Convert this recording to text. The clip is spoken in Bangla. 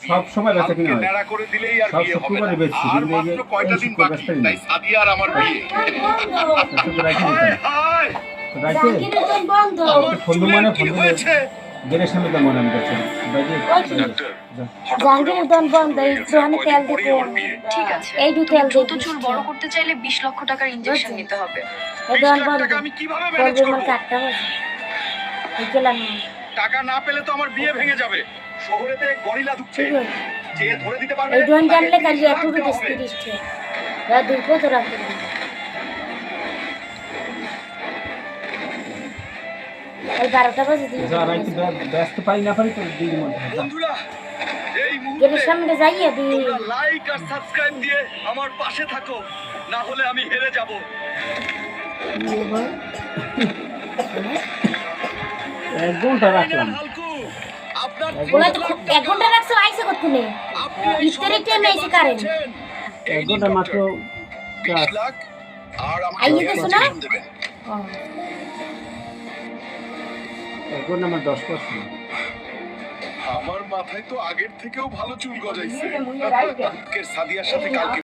সব সময় বেচা কিনা হয়, নেড়া করে দিলেই আর সব বিয়ে হবে শুক্রবারে না। বেচছি, আর কিন্তু এই যে মাত্র কয়টা এই দিন শুক্রবার বাকি, বেচতেই তাই নেই। সাদিয়া আর আমার বিয়ে। শুক্র রাখি হায় নিতাম হায়, রাখি জাহাঙ্গীরের দোকান বন্ধ। আমার ফোন চুলের মানে কি ফোন দিলে হয়েছে? গেটের সামনে তো মনে আমি কাছে বাইরে ডাক্তার, হঠাৎ করে জাহাঙ্গীরের আমার দোকান চুল বন্ধ, শুরু হয়ে এই গেছে, দোকানে আর তেল কয়দিন পরেই দিতে আমার বিয়ে। ঠিক আছে, এই দু তুমি তেল দ্রুত দিয়ে চুল দিচ্ছি। বড় করতে চাইলে 20 লক্ষ টাকার ইনজেকশন বুঝছি। নিতে হবে। এই 20 দোকান লাখ বন্ধ টাকা আমি কিভাবে ম্যানেজ করবে করব? আমার কাটটা বসে এই গেলাম না। টাকা না পেলে তো আমার বিয়ে ভেঙে যাবে। শহরেতে গরিলা ঢুকছে, ঠিক আছে। যে ধরে দিতে পারবে এই দোকান তাকে জানলে 30 কালি লাখ এত দেওয়া রুপি হবে। 30 টাকা দুই কত রাখতে ওই 12টা বাজে দিই যা রাখি ব্যস্ত পাই না পারি তো দিন মধ্যে যা। বন্ধুরা, এই গেটের মুহূর্তে সামনে যাইয়ে দিই তোমরা লাইক আর সাবস্ক্রাইব দিয়ে আমার পাশে থাকো, না হলে আমি হেরে যাব। 1 ঘন্টা রাখলাম হালকু, আপনার ওলা তো 1 ঘন্টা রাখছো আইছে কত নেই আপনি এই ইফতারের শহর টাইমে থেকে এসে কারেন্ট বাঁচিয়েছেন। 1 ঘন্টা মাত্র 20 লাখ আর আমাকে আইয়ে দিয়ে গেছো না? injection দেবেন। 1 ঘন্টা আমার 10%। আমার মাথায় তো আগের থেকেও ভালো চুল গজাইছে। আজকের সাদিয়ার সাথে কালকে